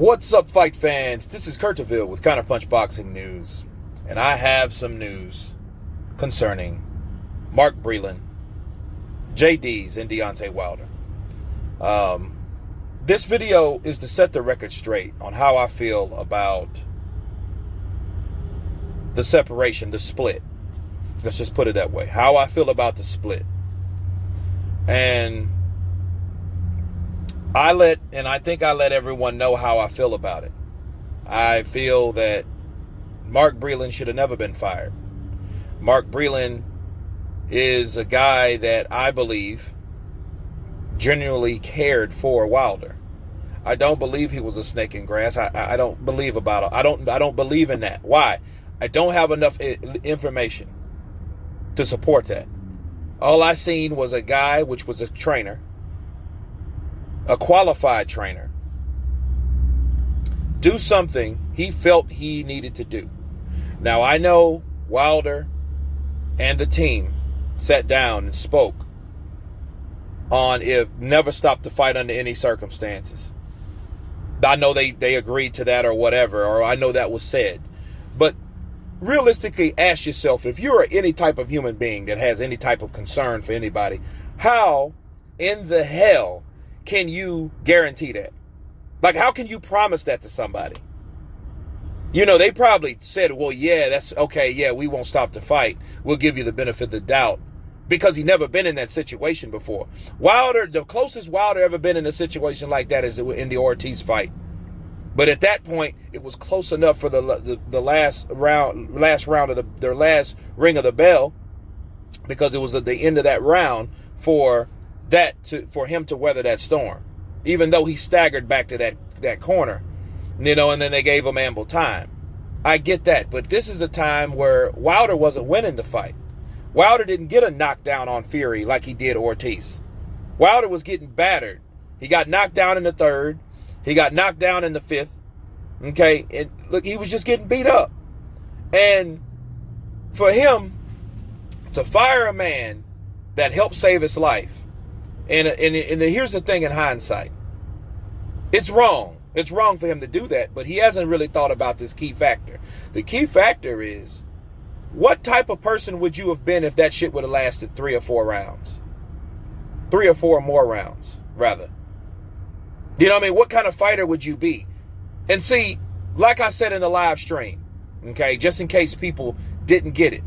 What's up, fight fans? This is Counterpunch with Counterpunch Boxing News, and I have some news concerning Mark Breland, JD's, and Deontay Wilder. This video is to set the record straight on how I feel about the separation, the split. Let's just put it that way. How I feel about the split. And I think I let everyone know how I feel about it. I feel that Mark Breland should have never been fired. Mark Breland is a guy that I believe genuinely cared for Wilder. I don't believe he was a snake in grass. I don't believe about it. I don't believe in that. Why? I don't have enough information to support that. All I seen was a guy, which was a trainer, a qualified trainer, do something he felt he needed to do. Now, I know Wilder and the team sat down and spoke on if never stop the fight under any circumstances. I know they agreed to that or whatever, or I know that was said. But realistically, ask yourself, if you're any type of human being that has any type of concern for anybody, how in the hell can you guarantee that? Like, how can you promise that to somebody? You know, they probably said, well, yeah, that's okay. Yeah, we won't stop the fight. We'll give you the benefit of the doubt, because he never been in that situation before. Wilder, the closest Wilder ever been in a situation like that is in the Ortiz fight. But at that point, it was close enough for the last round of their last ring of the bell, because it was at the end of that round for him to weather that storm, even though he staggered back to that corner, you know, and then they gave him ample time. I get that, but this is a time where Wilder wasn't winning the fight. Wilder didn't get a knockdown on Fury like he did Ortiz. Wilder was getting battered. He got knocked down in the third. He got knocked down in the fifth. Okay, and look, he was just getting beat up. And for him to fire a man that helped save his life, and here's the thing in hindsight, it's wrong. It's wrong for him to do that, but he hasn't really thought about this key factor. The key factor is, what type of person would you have been if that shit would have lasted 3 or 4 rounds? 3 or 4 more rounds, rather. You know what I mean? What kind of fighter would you be? And see, like I said in the live stream, okay, just in case people didn't get it,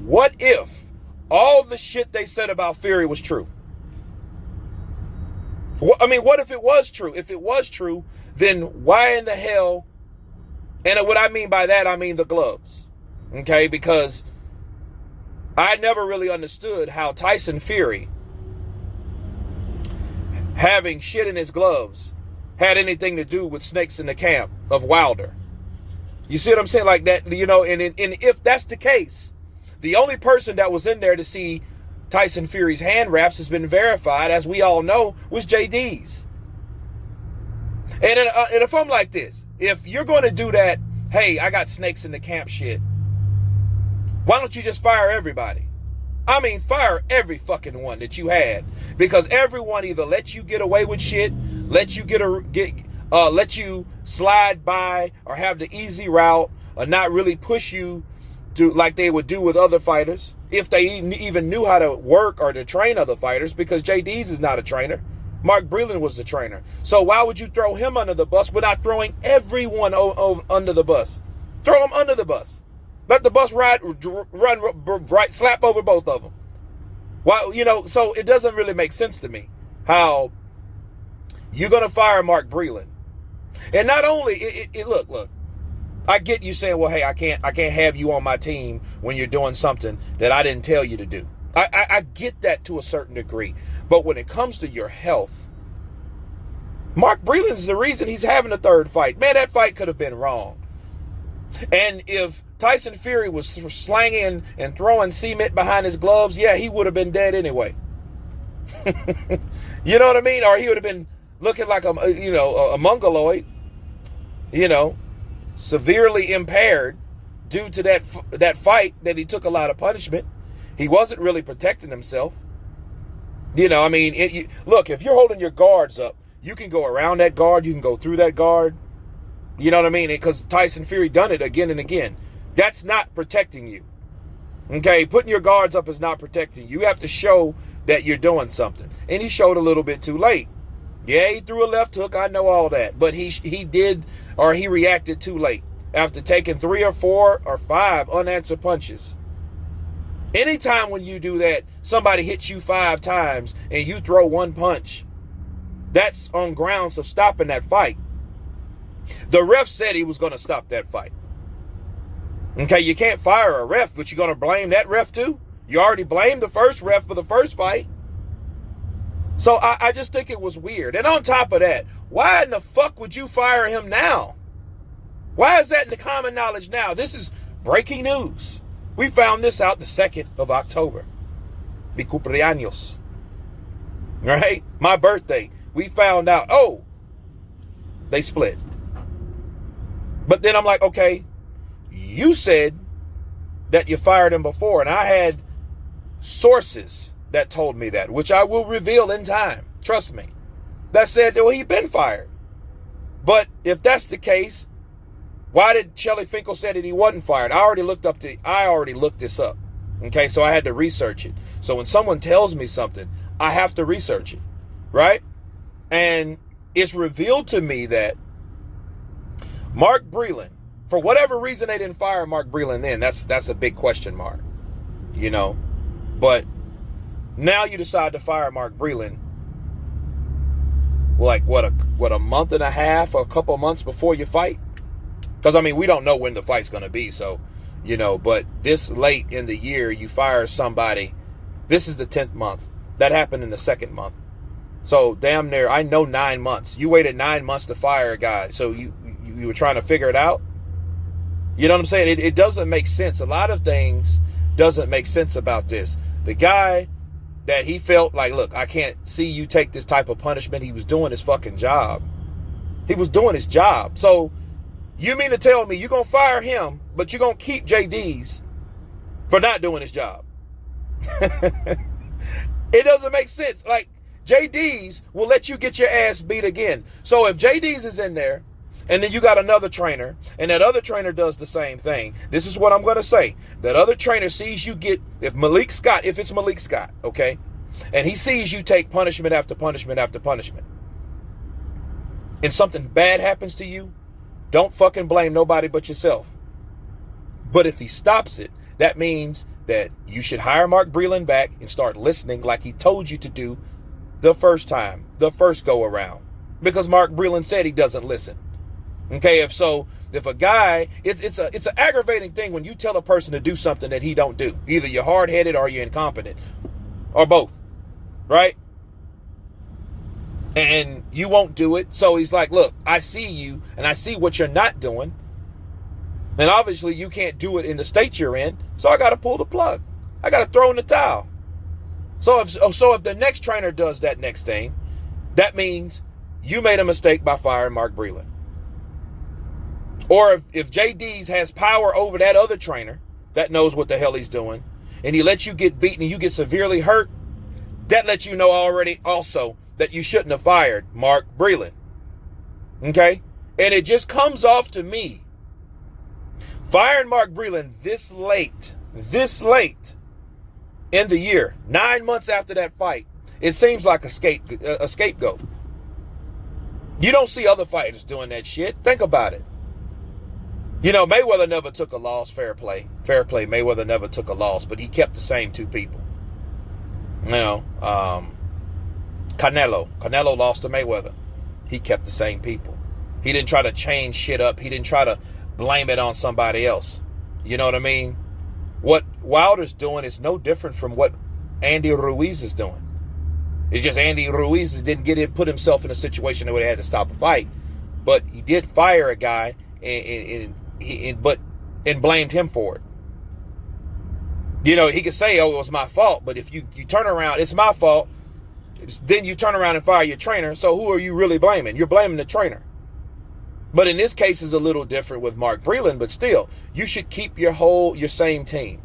what if all the shit they said about Fury was true? I mean, what if it was true? If it was true, then why in the hell? And what I mean by that, I mean the gloves. Okay, because I never really understood how Tyson Fury having shit in his gloves had anything to do with snakes in the camp of Wilder. You see what I'm saying? Like that, you know, and if that's the case, the only person that was in there to see Tyson Fury's hand wraps has been verified, as we all know, was JD's. And if I'm like this, if you're going to do that, hey, I got snakes in the camp shit, why don't you just fire everybody? I mean, fire every fucking one that you had, because everyone either let you get away with shit, let you slide by, or have the easy route, or not really push you to like they would do with other fighters, if they even knew how to work or to train other fighters, because JD's is not a trainer. Mark Breland was the trainer. So why would you throw him under the bus without throwing everyone under the bus? Throw him under the bus. Let the bus run right, slap over both of them. Why, you know, so it doesn't really make sense to me how you're going to fire Mark Breland. And not only, look, I get you saying, well, hey, I can't have you on my team when you're doing something that I didn't tell you to do. I get that to a certain degree. But when it comes to your health, Mark Breland is the reason he's having a third fight. Man, that fight could have been wrong. And if Tyson Fury was slanging and throwing cement behind his gloves, yeah, he would have been dead anyway. You know what I mean? Or he would have been looking like a mongoloid, you know, severely impaired due to that fight that he took a lot of punishment. He wasn't really protecting himself. You know, I mean, look, if you're holding your guards up, you can go around that guard, you can go through that guard, You know what I mean? Because Tyson Fury done it again and again. That's not protecting you. Okay, putting your guards up is not protecting you. You have to show that you're doing something. And he showed a little bit too late. Yeah, he threw a left hook. I know all that. But he reacted too late after taking 3 or 4 or 5 unanswered punches. Anytime when you do that, somebody hits you 5 times and you throw 1 punch, that's on grounds of stopping that fight. The ref said he was going to stop that fight. Okay, you can't fire a ref, but you're going to blame that ref too? You already blamed the first ref for the first fight. So I just think it was weird. And on top of that, why in the fuck would you fire him now? Why is that in the common knowledge now? This is breaking news. We found this out the 2nd of October. Mi cumpleaños. Right? My birthday. We found out, oh, they split. But then I'm like, okay, you said that you fired him before, and I had sources that told me that, which I will reveal in time. Trust me. That said, well, he'd been fired. But if that's the case, why did Shelly Finkel say that he wasn't fired? I already looked this up. Okay, so I had to research it. So when someone tells me something, I have to research it, right? And it's revealed to me that Mark Breland, for whatever reason they didn't fire Mark Breland then, that's a big question mark, you know. But now you decide to fire Mark Breland, like what a month and a half or a couple months before you fight? Because I mean, we don't know when the fight's going to be, so you know. But this late in the year, you fire somebody. This is the 10th month. That happened in the 2nd month. So damn near, I know 9 months. You waited 9 months to fire a guy, so you were trying to figure it out. You know what I'm saying? It doesn't make sense. A lot of things doesn't make sense about this. The guy that he felt like, look, I can't see you take this type of punishment. He was doing his fucking job. He was doing his job. So you mean to tell me you're going to fire him, but you're going to keep JD's for not doing his job? It doesn't make sense. Like, JD's will let you get your ass beat again. So if JD's is in there, and then you got another trainer, and that other trainer does the same thing. This is what I'm going to say. That other trainer sees you get, if it's Malik Scott, okay, and he sees you take punishment after punishment after punishment, and something bad happens to you, don't fucking blame nobody but yourself. But if he stops it, that means that you should hire Mark Breland back and start listening like he told you to do the first time, the first go around. Because Mark Breland said he doesn't listen. Okay, if a guy, it's an aggravating thing when you tell a person to do something that he don't do. Either you're hard-headed or you're incompetent, or both, right? And you won't do it. So he's like, look, I see you and I see what you're not doing. And obviously you can't do it in the state you're in. So I got to pull the plug. I got to throw in the towel. So if the next trainer does that next thing, that means you made a mistake by firing Mark Breland. Or if JD's has power over that other trainer that knows what the hell he's doing, and he lets you get beaten and you get severely hurt, that lets you know already also that you shouldn't have fired Mark Breland. Okay? And it just comes off to me, firing Mark Breland this late in the year, 9 months after that fight, it seems like a scapegoat. You don't see other fighters doing that shit. Think about it. You know, Mayweather never took a loss. Fair play. Mayweather never took a loss, but he kept the same 2 people. You know, Canelo lost to Mayweather. He kept the same people. He didn't try to change shit up. He didn't try to blame it on somebody else. You know what I mean? What Wilder's doing is no different from what Andy Ruiz is doing. It's just Andy Ruiz didn't put himself in a situation where he had to stop a fight, but he did fire a guy and blamed him for it. You know, he could say, oh, it was my fault, but if you turn around, it's my fault, then you turn around and fire your trainer, so who are you really blaming? You're blaming the trainer. But in this case, it's a little different with Mark Breland, but still, you should keep your same team.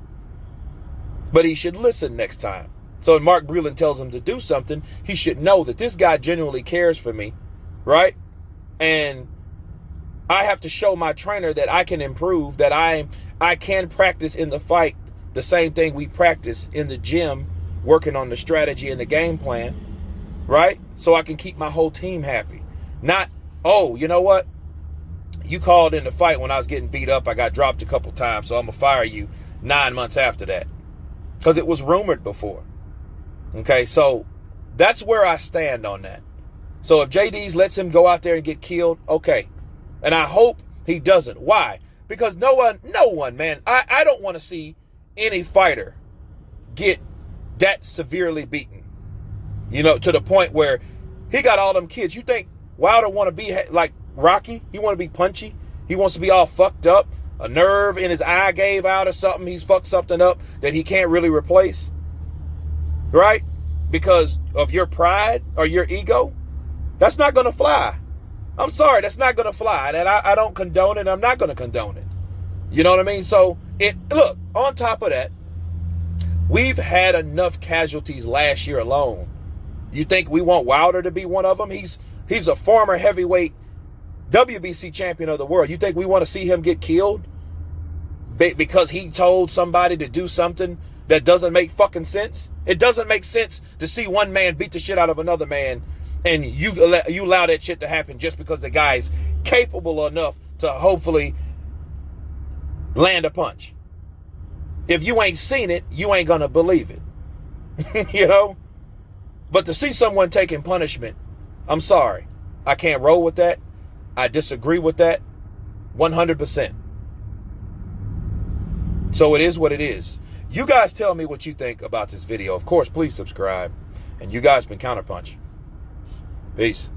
But he should listen next time. So when Mark Breland tells him to do something, he should know that this guy genuinely cares for me, right? And I have to show my trainer that I can improve, that I can practice in the fight the same thing we practice in the gym, working on the strategy and the game plan, right? So I can keep my whole team happy. Not, oh, you know what? You called in the fight when I was getting beat up. I got dropped a couple times, so I'm going to fire you 9 months after that. Because it was rumored before. Okay, so that's where I stand on that. So if JD's lets him go out there and get killed, okay. And I hope he doesn't. Why? Because no one, man, I don't want to see any fighter get that severely beaten. You know, to the point where he got all them kids. You think Wilder want to be like Rocky? He want to be punchy? He wants to be all fucked up? A nerve in his eye gave out or something? He's fucked something up that he can't really replace? Right? Because of your pride or your ego? That's not going to fly. I'm sorry, that's not going to fly. And I don't condone it. I'm not going to condone it. You know what I mean? So, look, on top of that, we've had enough casualties last year alone. You think we want Wilder to be one of them? He's a former heavyweight WBC champion of the world. You think we want to see him get killed because he told somebody to do something that doesn't make fucking sense? It doesn't make sense to see one man beat the shit out of another man and you allow that shit to happen just because the guy's capable enough to hopefully land a punch. If you ain't seen it, you ain't gonna believe it. You know? But to see someone taking punishment, I'm sorry. I can't roll with that. I disagree with that 100%. So it is what it is. You guys tell me what you think about this video. Of course, please subscribe. And you guys been Counterpunch. Peace.